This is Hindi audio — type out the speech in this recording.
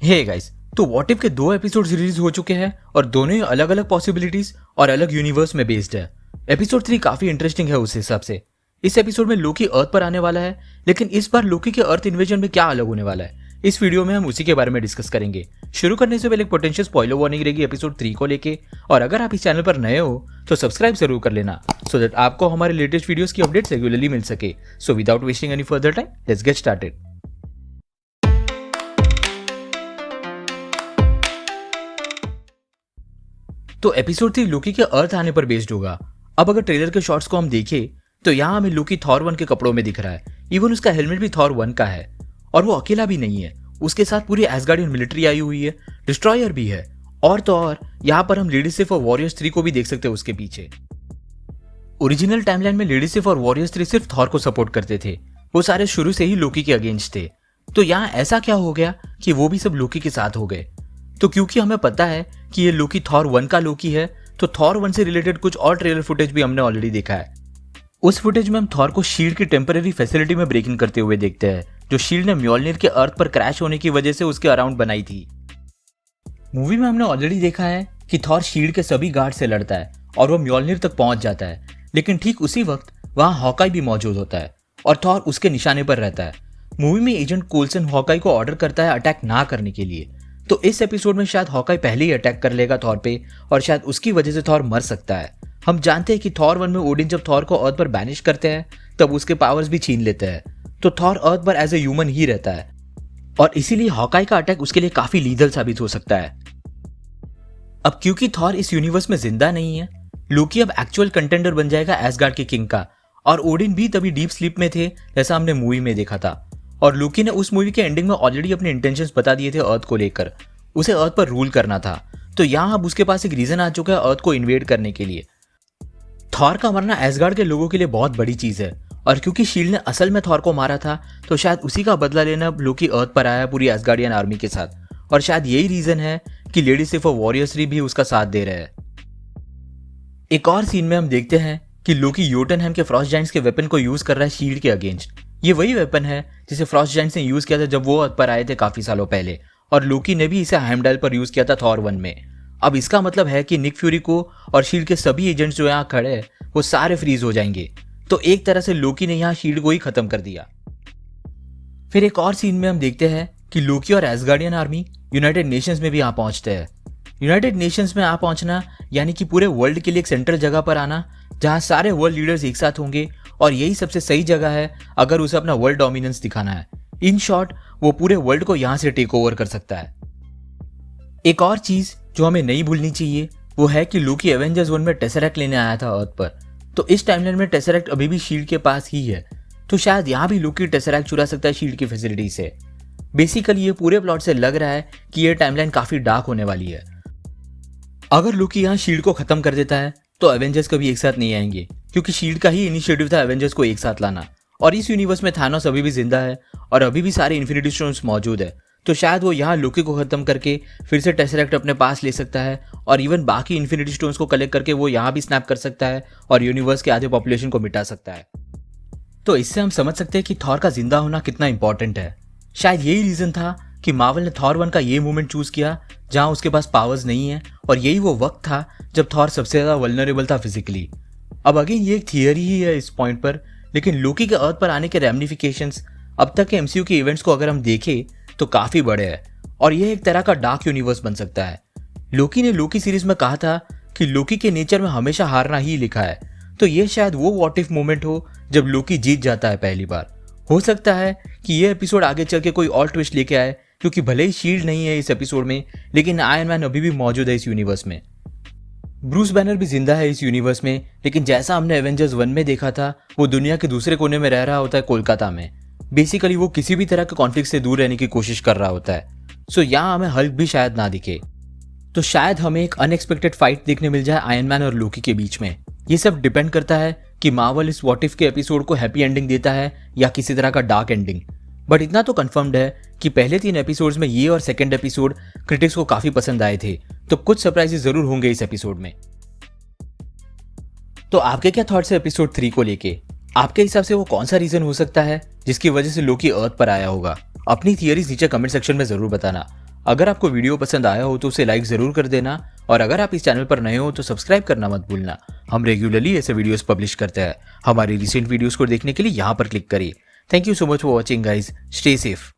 हे गाइस, तो व्हाट इफ के 2 एपिसोड रिलीज हो चुके हैं और दोनों ही अलग अलग पॉसिबिलिटीज और अलग यूनिवर्स में बेस्ड है। एपिसोड 3 काफी इंटरेस्टिंग है उस हिसाब से। इस एपिसोड में लोकी अर्थ पर आने वाला है, लेकिन इस बार लोकी के अर्थ इन्वेजन में क्या अलग होने वाला है, इस वीडियो में हम उसी के बारे में डिस्कस करेंगे। शुरू करने से पहले एक पोटेंशियल स्पॉइलर वार्निंग रहेगी एपिसोड 3 को लेके, और अगर आप इस चैनल पर नए हो तो सब्सक्राइब जरूर कर लेना सो दैट आपको हमारे लेटेस्ट वीडियोस की अपडेट्स रेगुलरली मिल सके। So without wasting any further time, let's get started. तो एपिसोड 3 लोकी के अर्थ आने पर बेस्ड होगा। अब अगर ट्रेलर के शॉट्स को हम देखें तो यहाँ हमें लोकी थॉर 1 के कपड़ों में दिख रहा है। इवन उसका हेलमेट भी थॉर 1 का है, और वो अकेला भी नहीं है, उसके साथ पूरी एसगार्डियन मिलिट्री आई हुई है, डिस्ट्रॉयर भी है, और तो और यहाँ पर हम लेडी सिफ और वॉरियर्स 3 को भी देख सकते हैं उसके पीछे। ओरिजिनल टाइमलाइन में लेडी सिफ और वॉरियर्स 3 सिर्फ थॉर को सपोर्ट करते थे, वो सारे शुरू से ही लोकी के अगेंस्ट थे। तो यहाँ ऐसा क्या हो गया कि वो भी सब लोकी के साथ हो गए। तो क्योंकि हमें पता है कि ये लोकी थॉर 1 का लोकी है, तो थॉर 1 से रिलेटेड कुछ और ट्रेलर फुटेज भी हमने ऑलरेडी देखा है। उस फुटेज में हम थॉर को शील्ड की टेम्पररी फैसिलिटी में ब्रेक इन करते हुए देखते हैं, जो शील्ड ने म्योल्निर के अर्थ पर क्रैश होने की वजह से उसके अराउंड बनाई थी। मूवी में हमने ऑलरेडी देखा है कि थॉर शील्ड के सभी गार्ड से लड़ता है और वो म्योल्निर तक पहुंच जाता है, लेकिन ठीक उसी वक्त वहां हॉकाई भी मौजूद होता है और थॉर उसके निशाने पर रहता है। मूवी में एजेंट कोल्सन हॉकाई को ऑर्डर करता है अटैक ना करने के लिए। तो इस एपिसोड में शायद हॉकाई पहले ही अटैक कर लेगा थॉर पे, और शायद उसकी वजह से थॉर मर सकता है। हम जानते हैं कि थॉर 1 में ओडिन जब थॉर को अर्थ पर बैनिश करते हैं तब उसके पावर्स भी छीन लेते हैं, तो थॉर अर्थ पर एज ए ह्यूमन ही रहता है, और इसीलिए हॉकाई का अटैक उसके लिए काफी लीगल साबित हो सकता है। अब क्योंकि थॉर इस यूनिवर्स में जिंदा नहीं है, लोकी अब एक्चुअल कंटेंडर बन जाएगा एसगार्ड के किंग का, और ओडिन भी तभी डीप स्लीप में थे जैसा हमने मूवी में देखा था। और लोकी ने उस मूवी के एंडिंग में ऑलरेडी अपने इंटेंशंस बता दिए थे अर्थ को लेकर, उसे अर्थ पर रूल करना था। तो यहाँ अब उसके पास एक रीजन आ चुका है अर्थ को इन्वेड करने के लिए। थॉर का मरना एसगार्ड के लोगों के लिए बहुत बड़ी चीज है, और क्योंकि शील्ड ने असल में थॉर को मारा था, तो शायद उसी का बदला लेना अब लोकी अर्थ पर आया पूरी एसगार्डियन आर्मी के साथ, और शायद यही रीजन है कि लेडी सिफ और वॉरियर्स 3 भी उसका साथ दे रहे हैं। एक और सीन में हम देखते हैं कि लोकी योटनहेम के फ्रॉस्ट जाइंट्स के वेपन को यूज कर रहा है शील्ड के अगेंस्ट। ये वही वेपन है जिसे फ्रॉस्ट जाइंट्स ने यूज किया था जब वो अर्थ पर आए थे काफी सालों पहले, और लोकी ने भी इसे हेमडाल पर यूज किया था थॉर 1 में। अब इसका मतलब है कि निक फ्यूरी को और शील्ड के सभी एजेंट्स जो यहाँ खड़े हैं वो सारे फ्रीज हो जाएंगे। तो एक तरह से लोकी ने यहाँ शील्ड को ही खत्म कर दिया। फिर एक और सीन में हम देखते हैं कि लोकी और एसगार्डियन आर्मी यूनाइटेड नेशंस में भी यहाँ पहुंचते हैं। यूनाइटेड नेशंस में यहाँ पहुंचना यानी कि पूरे वर्ल्ड के लिए एक सेंट्रल जगह पर आना जहाँ सारे वर्ल्ड लीडर्स एक साथ होंगे, और यही सबसे सही जगह है अगर उसे अपना वर्ल्ड डोमिनेंस दिखाना है। इन शॉर्ट, वो पूरे वर्ल्ड को यहाँ से टेक ओवर कर सकता है। एक और चीज जो हमें नहीं भूलनी चाहिए वो है कि लोकी एवेंजर्स 1 में टेसरैक्ट लेने आया था अर्थ पर, तो इस टाइमलाइन में टेसरैक्ट अभी भी शील्ड के पास ही है, तो शायद यहाँ भी लोकी टेसरैक्ट चुरा सकता है शील्ड की फैसिलिटी से। बेसिकली ये पूरे प्लॉट से लग रहा है कि ये टाइमलाइन काफी डार्क होने वाली है। अगर लोकी यहाँ शील्ड को खत्म कर देता है तो एवेंजर्स कभी एक साथ नहीं आएंगे, क्योंकि शील्ड का ही इनिशिएटिव था एवेंजर्स को एक साथ लाना, और इस यूनिवर्स में थानोस अभी भी जिंदा है और अभी भी सारे इन्फिनिटी स्टोन्स मौजूद है। तो शायद वो यहाँ लोकी को खत्म करके फिर से टेसरैक्ट अपने पास ले सकता है, और इवन बाकी इन्फिनिटी स्टोन्स को कलेक्ट करके वो यहाँ भी स्नैप कर सकता है और यूनिवर्स के आधे पॉपुलेशन को मिटा सकता है। तो इससे हम समझ सकते हैं कि थॉर का जिंदा होना कितना इंपॉर्टेंट है। शायद यही रीजन था कि मार्वल ने थॉर 1 का ये मूवमेंट चूज किया जहां उसके पास पावर्स नहीं है, और यही वो वक्त था जब थॉर सबसे ज्यादा वल्नरेबल था फिजिकली। अब अगेन ये एक थियरी ही है इस पॉइंट पर, लेकिन लोकी के अर्थ पर आने के रैमिफिकेशंस अब तक के एमसीयू के इवेंट्स को अगर हम देखें तो काफी बड़े हैं, और यह एक तरह का डार्क यूनिवर्स बन सकता है। लोकी ने लोकी सीरीज में कहा था कि लोकी के नेचर में हमेशा हारना ही लिखा है, तो ये शायद वो व्हाट इफ मोमेंट हो जब लोकी जीत जाता है पहली बार। हो सकता है कि ये एपिसोड आगे चल के कोई और ट्विस्ट लेके आए, क्योंकि भले ही शील्ड नहीं है इस एपिसोड में, लेकिन आयरन मैन अभी भी मौजूद है इस यूनिवर्स में। ब्रूस बैनर भी जिंदा है इस यूनिवर्स में, लेकिन जैसा हमने एवेंजर्स 1 में देखा था वो दुनिया के दूसरे कोने में रह रहा होता है, कोलकाता में। बेसिकली वो किसी भी तरह के कॉन्फ्लिक्ट से दूर रहने की कोशिश कर रहा होता है। सो यहाँ हमें हल्क भी शायद ना दिखे, तो शायद हमें एक अनएक्सपेक्टेड फाइट देखने मिल जाए आयरन मैन और लोकी के बीच में। ये सब डिपेंड करता है कि मार्वल इस व्हाट इफ के एपिसोड को हैप्पी एंडिंग देता है या किसी तरह का डार्क एंडिंग। बट इतना तो कंफर्म्ड है कि पहले 3 एपिसोड्स में ये और सेकंड एपिसोड क्रिटिक्स को काफी पसंद आए थे, तो कुछ सरप्राइजेस जरूर होंगे इस एपिसोड में। तो आपके क्या थॉट्स है एपिसोड 3 को लेके? आपके हिसाब से वो कौन सा रीजन हो सकता है जिसकी वजह से लोकी अर्थ पर आया होगा? अपनी थियरीज नीचे कमेंट सेक्शन में जरूर बताना। अगर आपको वीडियो पसंद आया हो तो उसे लाइक जरूर कर देना, और अगर आप इस चैनल पर नए हो तो सब्सक्राइब करना मत भूलना। हम रेगुलरली ऐसे वीडियोस पब्लिश करते हैं। हमारी रिसेंट वीडियोस को देखने के लिए यहाँ पर क्लिक करिए। Thank you so much for watching guys, stay safe.